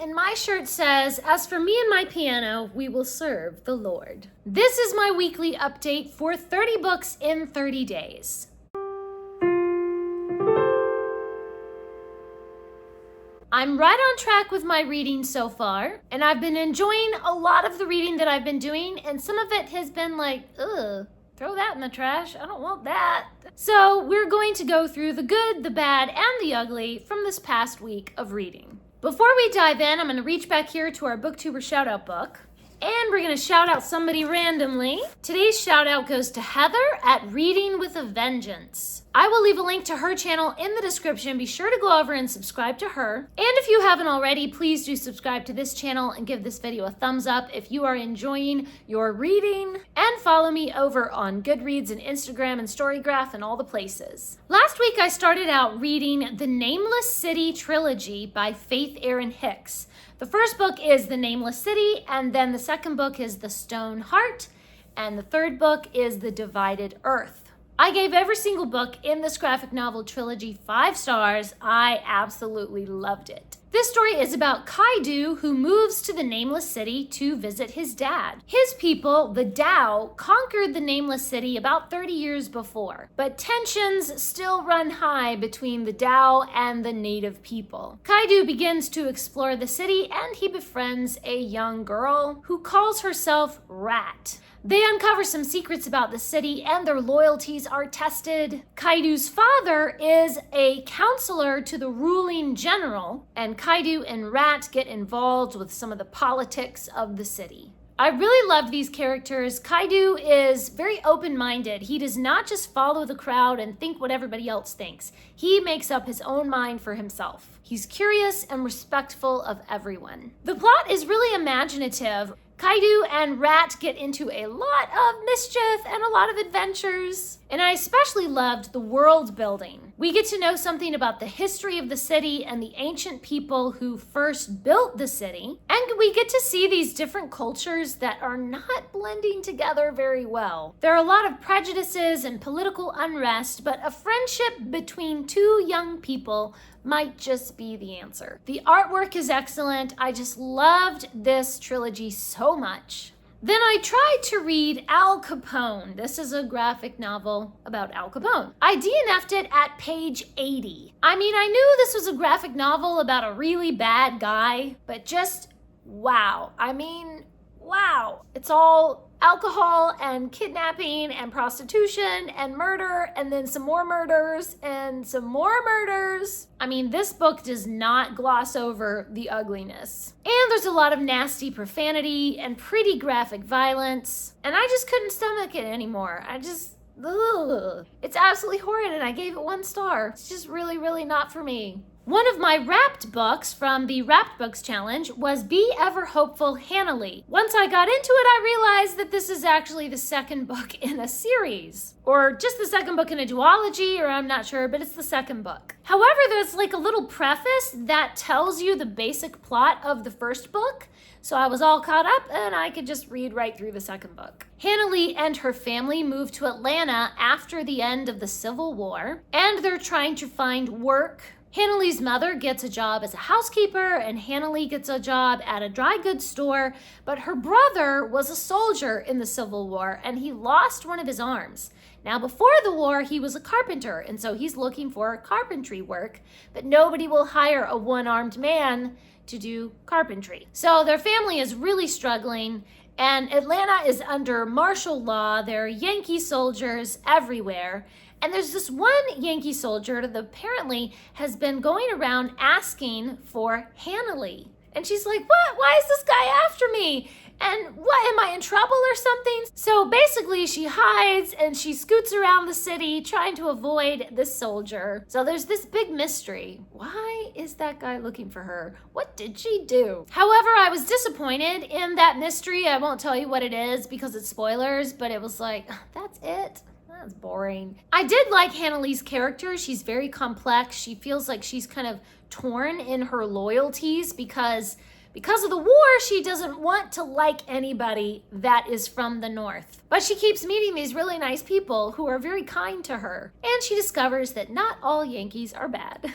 and my shirt says, "As for me and my piano, we will serve the Lord." This is my weekly update for 30 books in 30 days. I'm right on track with my reading so far, and I've been enjoying a lot of the reading that I've been doing, and some of it has been like, ugh, throw that in the trash, I don't want that. So we're going to go through the good, the bad, and the ugly from this past week of reading. Before we dive in, I'm going to reach back here to our Booktuber Shoutout book, and we're going to shout out somebody randomly. Today's shout out goes to Heather at Reading with a Vengeance. I will leave a link to her channel in the description. Be sure to go over and subscribe to her. And if you haven't already, please do subscribe to this channel and give this video a thumbs up if you are enjoying your reading. And follow me over on Goodreads and Instagram and Storygraph and all the places. Last week, I started out reading the Nameless City Trilogy by Faith Erin Hicks. The first book is The Nameless City, and then the second book is The Stone Heart, and the third book is The Divided Earth. I gave every single book in this graphic novel trilogy 5 stars. I absolutely loved it. This story is about Kaidu, who moves to the Nameless City to visit his dad. His people, the Dao, conquered the Nameless City about 30 years before, but tensions still run high between the Dao and the native people. Kaidu begins to explore the city, and he befriends a young girl who calls herself Rat. They uncover some secrets about the city, and their loyalties are tested. Kaidu's father is a counselor to the ruling general, and Kaidu and Rat get involved with some of the politics of the city. I really love these characters. Kaidu is very open-minded. He does not just follow the crowd and think what everybody else thinks. He makes up his own mind for himself. He's curious and respectful of everyone. The plot is really imaginative. Kaidu and Rat get into a lot of mischief and a lot of adventures. And I especially loved the world building. We get to know something about the history of the city and the ancient people who first built the city. And we get to see these different cultures that are not blending together very well. There are a lot of prejudices and political unrest, but a friendship between two young people might just be the answer. The artwork is excellent. I just loved this trilogy so much. Then I tried to read Al Capone. This is a graphic novel about Al Capone. I DNF'd it at page 80. I mean, I knew this was a graphic novel about a really bad guy, but just wow. I mean, wow. It's all alcohol and kidnapping and prostitution and murder and then some more murders and some more murders. I mean, this book does not gloss over the ugliness. And there's a lot of nasty profanity and pretty graphic violence. And I just couldn't stomach it anymore. Ugh. It's absolutely horrid, and I gave it 1 star. It's just really, really not for me. One of my wrapped books from the Wrapped Books Challenge was Be Ever Hopeful, Hannalee. Once I got into it, I realized that this is actually the second book in a series. Or just the second book in a duology, or I'm not sure, but it's the second book. However, there's like a little preface that tells you the basic plot of the first book. So I was all caught up, and I could just read right through the second book. Hannalee and her family moved to Atlanta after the end of the Civil War, and they're trying to find work. Hannalee's mother gets a job as a housekeeper, and Hannalee gets a job at a dry goods store, but her brother was a soldier in the Civil War, and he lost one of his arms. Now, before the war, he was a carpenter, and so he's looking for carpentry work, but nobody will hire a one-armed man to do carpentry. So their family is really struggling, and Atlanta is under martial law. There are Yankee soldiers everywhere. And there's this one Yankee soldier that apparently has been going around asking for Hannalee. And she's like, what? Why is this guy after me? And what, am I in trouble or something? So basically she hides and she scoots around the city trying to avoid this soldier. So there's this big mystery. Why is that guy looking for her? What did she do? However, I was disappointed in that mystery. I won't tell you what it is because it's spoilers, but it was like, that's it. That's boring. I did like Hannalee's character. She's very complex. She feels like she's kind of torn in her loyalties because of the war, she doesn't want to like anybody that is from the North. But she keeps meeting these really nice people who are very kind to her. And she discovers that not all Yankees are bad.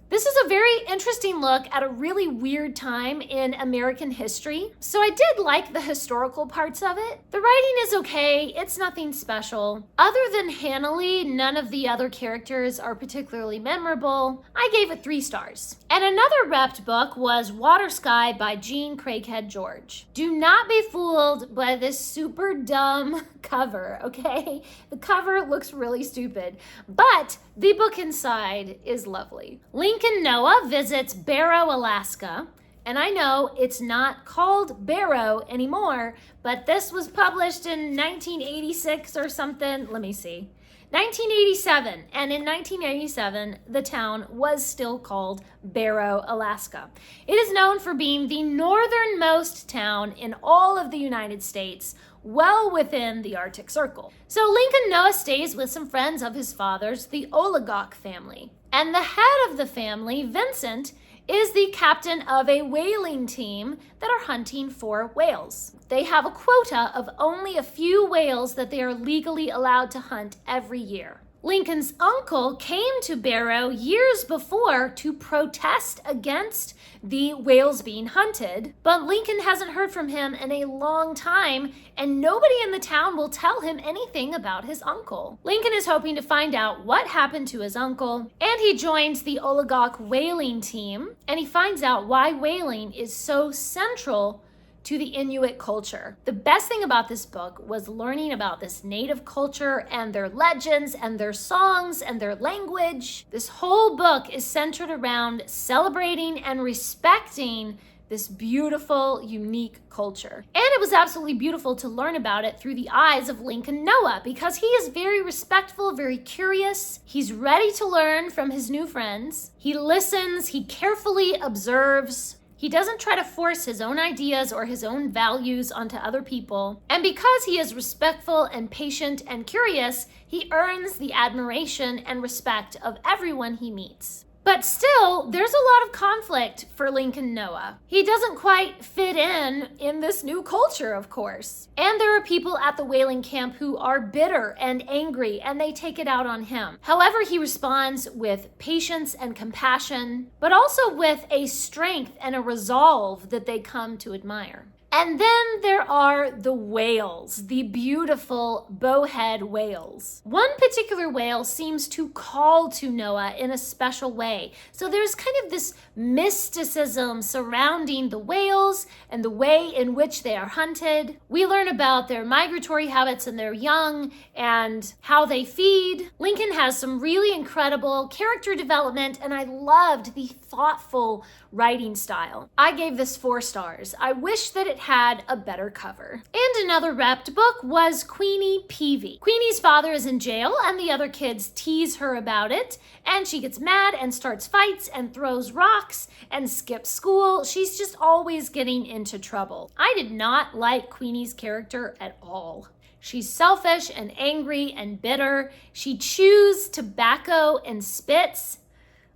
This is a very interesting look at a really weird time in American history. So I did like the historical parts of it. The writing is okay, it's nothing special. Other than Hannalee, none of the other characters are particularly memorable. I gave it 3 stars. And another repped book was Water Sky by Jean Craighead George. Do not be fooled by this super dumb cover, okay? The cover looks really stupid, but the book inside is lovely. Lincoln Noah visits Barrow, Alaska, and I know it's not called Barrow anymore, but this was published in 1986 or something. Let me see. 1987, and in 1987, the town was still called Barrow, Alaska. It is known for being the northernmost town in all of the United States, well within the Arctic Circle. So Lincoln Noah stays with some friends of his father's, the Oligarch family. And the head of the family, Vincent, is the captain of a whaling team that are hunting for whales. They have a quota of only a few whales that they are legally allowed to hunt every year. Lincoln's uncle came to Barrow years before to protest against the whales being hunted, but Lincoln hasn't heard from him in a long time, and nobody in the town will tell him anything about his uncle. Lincoln is hoping to find out what happened to his uncle, and he joins the Oligarch whaling team, and he finds out why whaling is so central to the Inuit culture. The best thing about this book was learning about this native culture and their legends and their songs and their language. This whole book is centered around celebrating and respecting this beautiful, unique culture. And it was absolutely beautiful to learn about it through the eyes of Lincoln Noah, because he is very respectful, very curious. He's ready to learn from his new friends. He listens, he carefully observes. He doesn't try to force his own ideas or his own values onto other people. And because he is respectful and patient and curious, he earns the admiration and respect of everyone he meets. But still, there's a lot of conflict for Lincoln Noah. He doesn't quite fit in this new culture, of course. And there are people at the whaling camp who are bitter and angry, and they take it out on him. However, he responds with patience and compassion, but also with a strength and a resolve that they come to admire. And then there are the whales, the beautiful bowhead whales. One particular whale seems to call to Noah in a special way. So there's kind of this mysticism surrounding the whales and the way in which they are hunted. We learn about their migratory habits and their young and how they feed. Lincoln has some really incredible character development, and I loved the thoughtful writing style. I gave this 4 stars. I wish that it had a better cover. And another repped book was Queenie Peavy. Queenie's father is in jail, and the other kids tease her about it, and she gets mad and starts fights and throws rocks and skips school. She's just always getting into trouble. I did not like Queenie's character at all. She's selfish and angry and bitter. She chews tobacco and spits.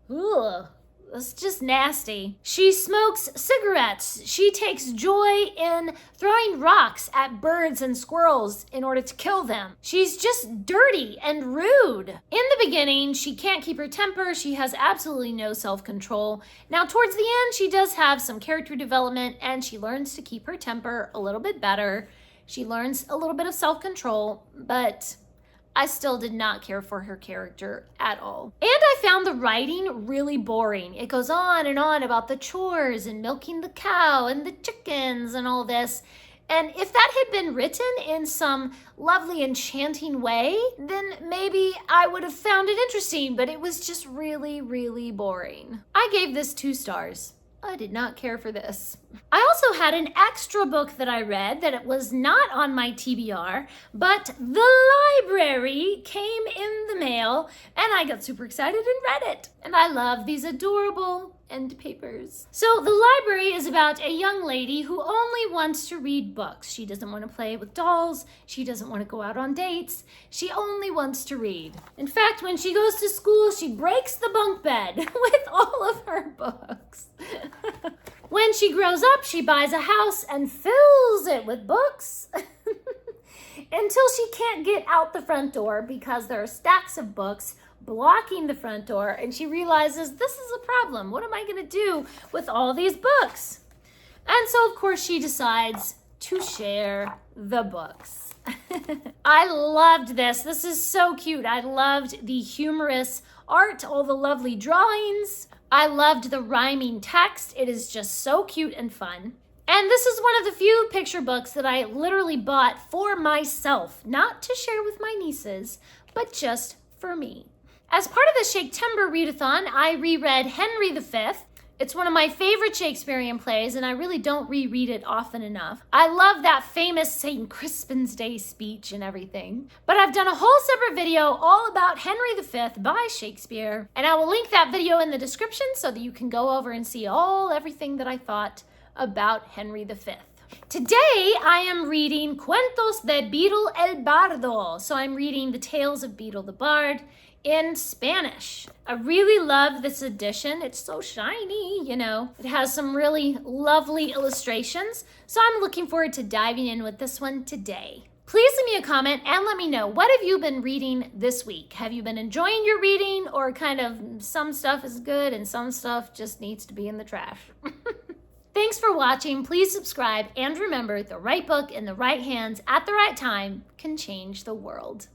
Ugh. It's just nasty. She smokes cigarettes. She takes joy in throwing rocks at birds and squirrels in order to kill them. She's just dirty and rude. In the beginning, she can't keep her temper. She has absolutely no self-control. Now, towards the end, she does have some character development, and she learns to keep her temper a little bit better. She learns a little bit of self-control, but I still did not care for her character at all. And I found the writing really boring. It goes on and on about the chores and milking the cow and the chickens and all this. And if that had been written in some lovely, enchanting way, then maybe I would have found it interesting, but it was just really, really boring. I gave this 2 stars. I did not care for this. I also had an extra book that I read that it was not on my TBR, but the library came in the mail, and I got super excited and read it. And I love these adorable end papers. So the library is about a young lady who only wants to read books. She doesn't want to play with dolls. She doesn't want to go out on dates. She only wants to read. In fact, when she goes to school, she breaks the bunk bed with all of her books. When she grows up, she buys a house and fills it with books until she can't get out the front door because there are stacks of books blocking the front door, and she realizes this is a problem. What am I gonna do with all these books? And so, of course, she decides to share the books. I loved this. This is so cute. I loved the humorous art, all the lovely drawings. I loved the rhyming text. It is just so cute and fun. And this is one of the few picture books that I literally bought for myself, not to share with my nieces, but just for me. As part of the Shaktember readathon, I reread Henry V. It's one of my favorite Shakespearean plays, and I really don't reread it often enough. I love that famous St. Crispin's Day speech and everything. But I've done a whole separate video all about Henry V by Shakespeare, and I will link that video in the description so that you can go over and see everything that I thought about Henry V. Today, I am reading Cuentos de Beedle el Bardo. So I'm reading the Tales of Beedle the Bard in Spanish. I really love this edition. It's so shiny, you know. It has some really lovely illustrations. So I'm looking forward to diving in with this one today. Please leave me a comment and let me know, what have you been reading this week? Have you been enjoying your reading, or kind of some stuff is good and some stuff just needs to be in the trash? Thanks for watching. Please subscribe, and remember, the right book in the right hands at the right time can change the world.